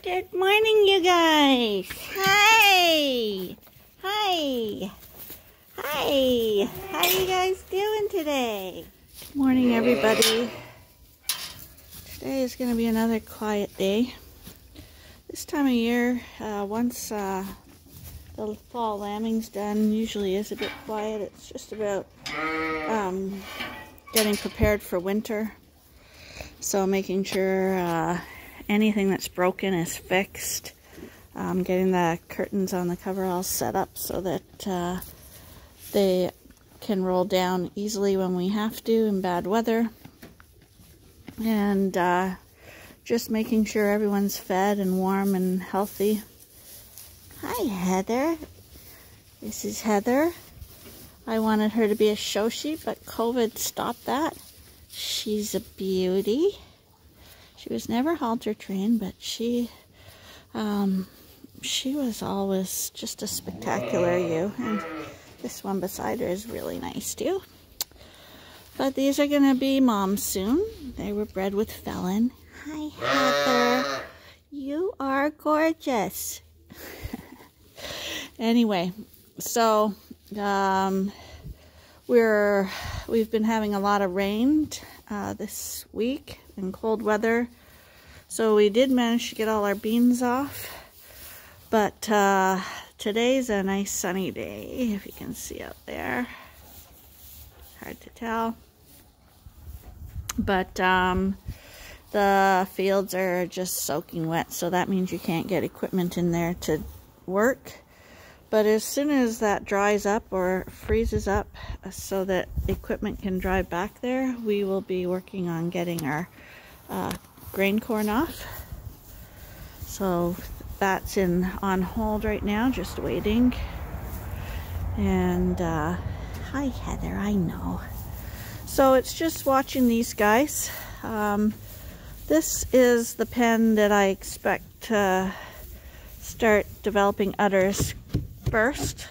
Good morning, you guys. Hi. Hi. Hi. How you guys doing today? Good morning, everybody. Today is going to be another quiet day. This time of year, once the fall lambing's done, usually is a bit quiet. It's just about getting prepared for winter. So making sure anything that's broken is fixed. Getting the curtains on the coveralls set up so that they can roll down easily when we have to in bad weather. And just making sure everyone's fed and warm and healthy. Hi, Heather. This is Heather. I wanted her to be a show sheep, but COVID stopped that. She's a beauty. She was never halter trained, but she was always just a spectacular ewe. And this one beside her is really nice too. But these are going to be moms soon. They were bred with Felon. Hi, Heather. You are gorgeous. Anyway, so we've been having a lot of rain this week and cold weather. So we did manage to get all our beans off. But today's a nice sunny day, if you can see out there. Hard to tell. But the fields are just soaking wet, so that means you can't get equipment in there to work. But as soon as that dries up or freezes up so that equipment can drive back there, we will be working on getting our grain corn off. So that's on hold right now, just waiting. And hi, Heather, I know. So it's just watching these guys. This is the pen that I expect to start developing udders first,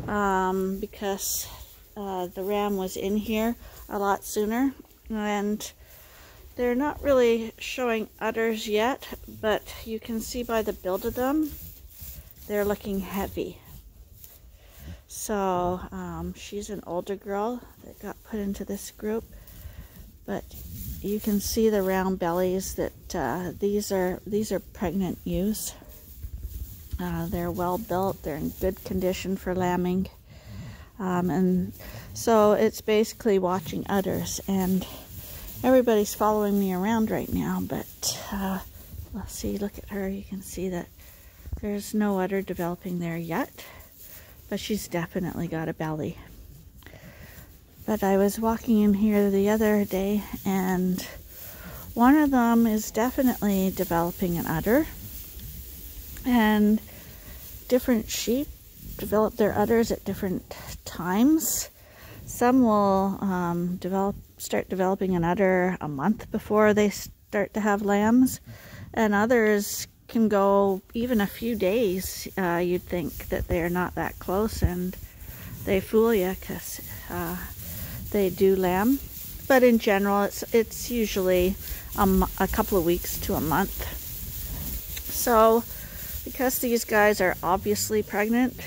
because the ram was in here a lot sooner, and they're not really showing udders yet, but you can see by the build of them, they're looking heavy. So she's an older girl that got put into this group, but you can see the round bellies that these are pregnant ewes. They're well built, they're in good condition for lambing, and so it's basically watching udders. And everybody's following me around right now, but let's see, look at her. You can see that there's no udder developing there yet, but she's definitely got a belly. But I was walking in here the other day, and one of them is definitely developing an udder. And different sheep develop their udders at different times. Some will start developing an udder a month before they start to have lambs, and others can go even a few days. You'd think that they're not that close, and they fool you because they do lamb. But in general, it's usually a couple of weeks to a month. So because these guys are obviously pregnant,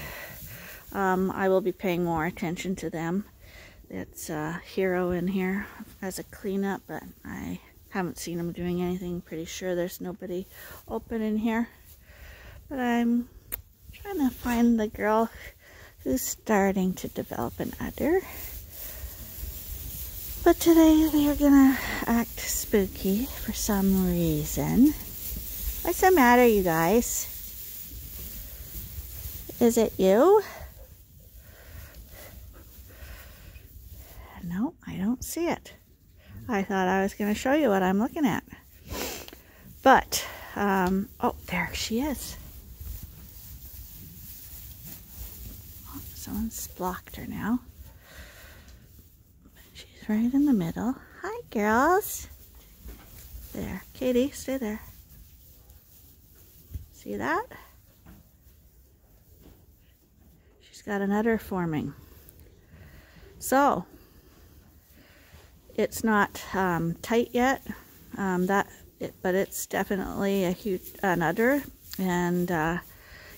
I will be paying more attention to them. It's Hero in here as a cleanup, but I haven't seen him doing anything. Pretty sure there's nobody open in here. But I'm trying to find the girl who's starting to develop an udder. But today they are gonna act spooky for some reason. What's the matter, you guys? Is it you? No, I don't see it. I thought I was going to show you what I'm looking at. But, oh, there she is. Oh, someone's blocked her now. She's right in the middle. Hi, girls. There. Katie, stay there. See that? She's got an udder forming. So, it's not tight yet. That but it's definitely an udder, and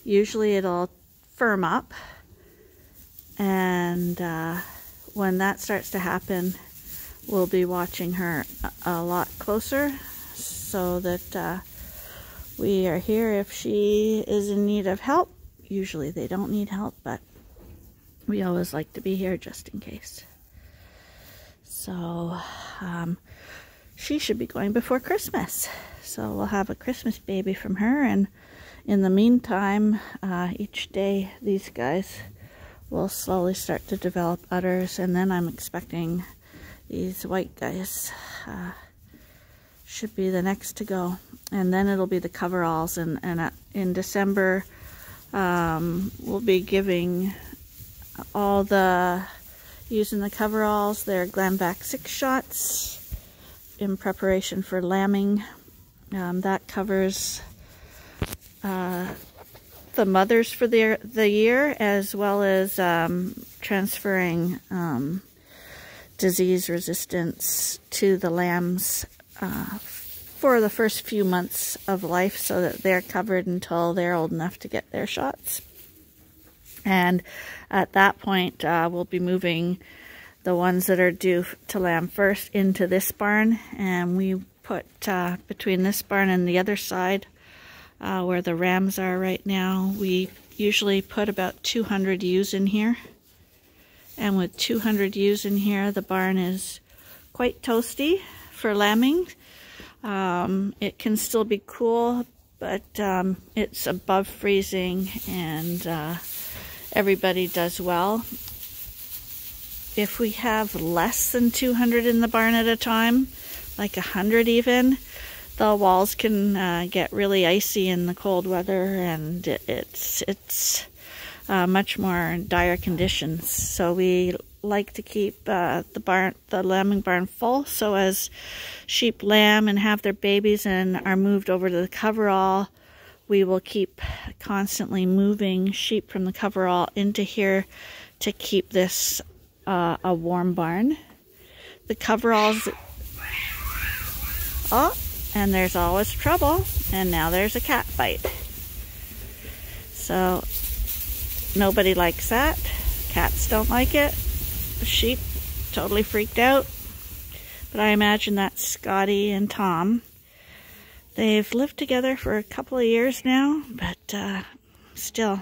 usually it'll firm up, and when that starts to happen, we'll be watching her a lot closer so that we are here if she is in need of help. Usually they don't need help, but we always like to be here just in case. So she should be going before Christmas. So we'll have a Christmas baby from her, and in the meantime, each day these guys will slowly start to develop udders, and then I'm expecting these white guys should be the next to go. And then it'll be the coveralls, and in December we'll be giving all using the coveralls their Glenvac 6 shots in preparation for lambing. That covers the mothers for the year, as well as transferring disease resistance to the lambs for the first few months of life, so that they're covered until they're old enough to get their shots. And at that point, we'll be moving the ones that are due to lamb first into this barn, and we put between this barn and the other side where the rams are right now, we usually put about 200 ewes in here. And with 200 ewes in here, the barn is quite toasty for lambing. It can still be cool, but it's above freezing, and everybody does well. If we have less than 200 in the barn at a time, like 100 even, the walls can get really icy in the cold weather, and it's much more dire conditions. So we like to keep the lambing barn full, so as sheep lamb and have their babies and are moved over to the coverall, we will keep constantly moving sheep from the coverall into here to keep this a warm barn. The coveralls, oh, and there's always trouble, and now there's a cat fight. So nobody likes that. Cats don't like it. The sheep totally freaked out. But I imagine that's Scotty and Tom. They've lived together for a couple of years now, but still,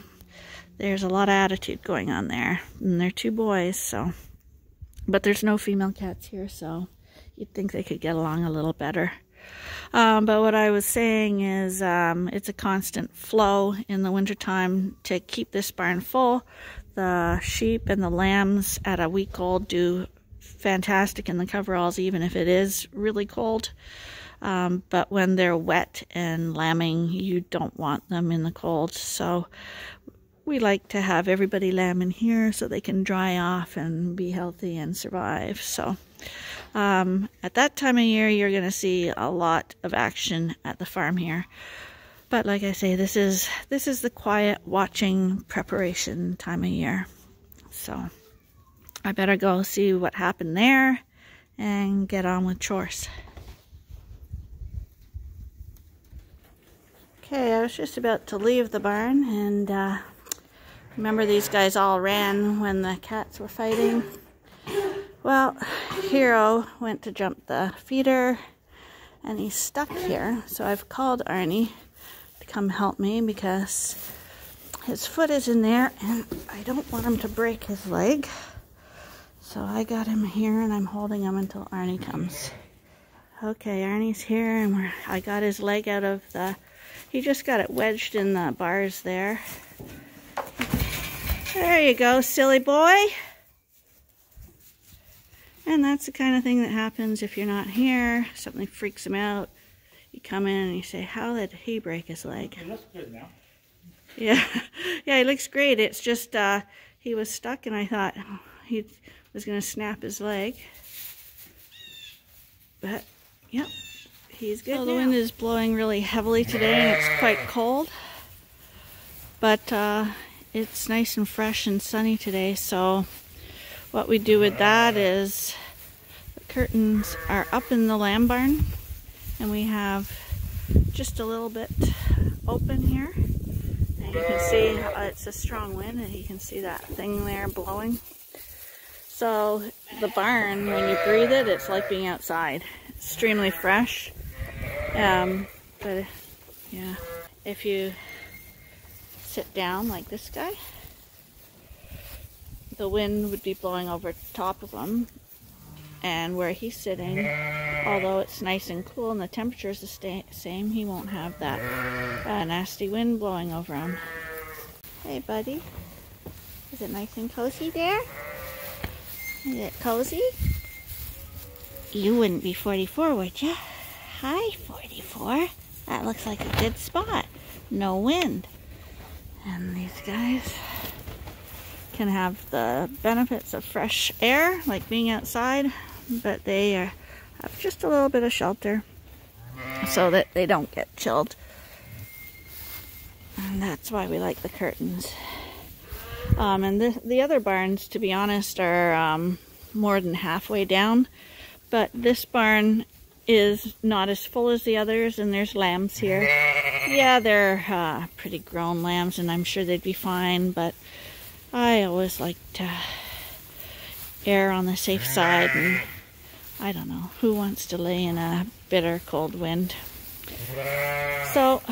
there's a lot of attitude going on there. And they're 2 boys, so. But there's no female cats here, so you'd think they could get along a little better. But what I was saying is it's a constant flow in the wintertime to keep this barn full. The sheep and the lambs at a week old do fantastic in the coveralls, even if it is really cold. But when they're wet and lambing, you don't want them in the cold. So we like to have everybody lamb in here so they can dry off and be healthy and survive. So at that time of year, you're going to see a lot of action at the farm here. But like I say, this is the quiet watching preparation time of year. So I better go see what happened there and get on with chores. Okay, I was just about to leave the barn, and remember these guys all ran when the cats were fighting? Well, Hero went to jump the feeder, and he's stuck here. So I've called Arnie to come help me because his foot is in there, and I don't want him to break his leg. So I got him here, and I'm holding him until Arnie comes. Okay, Arnie's here, and I got his leg out of the... He just got it wedged in the bars there. There you go, silly boy. And that's the kind of thing that happens if you're not here. Something freaks him out. You come in and you say, how did he break his leg? He looks good now. Yeah, yeah, he looks great. It's just he was stuck, and I thought he was going to snap his leg. But, yep, he's good now. The wind is blowing really heavily today, and it's quite cold. But it's nice and fresh and sunny today, so what we do with that is the curtains are up in the lamb barn, And we have just a little bit open here. And you can see it's a strong wind, and you can see that thing there blowing. So the barn, when you breathe it, it's like being outside. Extremely fresh. But yeah, if you sit down like this guy, the wind would be blowing over top of him, and where he's sitting, although it's nice and cool and the temperature is the same, he won't have that nasty wind blowing over him. Hey buddy, is it nice and cozy there? Is it cozy? You wouldn't be 44, would you? Hi 44. That looks like a good spot. No wind. And these guys can have the benefits of fresh air, like being outside, but they have just a little bit of shelter so that they don't get chilled. And that's why we like the curtains. And the other barns, to be honest, are more than halfway down, but this barn is not as full as the others, and there's lambs here. Yeah, they're pretty grown lambs, and I'm sure they'd be fine, but I always like to err on the safe side, and I don't know, who wants to lay in a bitter cold wind? So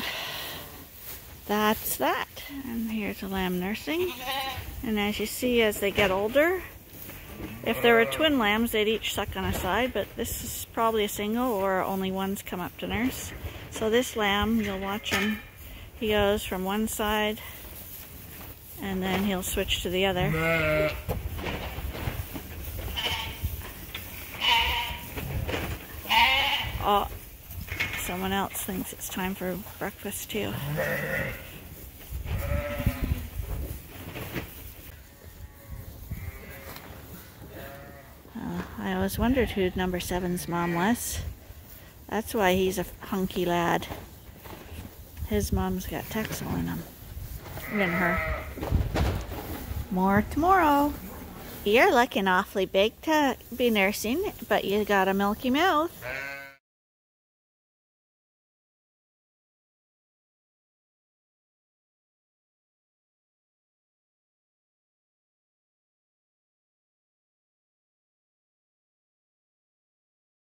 that's that. And here's a lamb nursing. And as you see, as they get older, if there were twin lambs, they'd each suck on a side, but this is probably a single, or only one's come up to nurse. So this lamb, you'll watch him, he goes from one side and then he'll switch to the other. Oh, someone else thinks it's time for breakfast too. I always wondered who number 7's mom was. That's why he's a hunky lad. His mom's got Texel in him. In her. More tomorrow. You're looking awfully big to be nursing, but you got a milky mouth.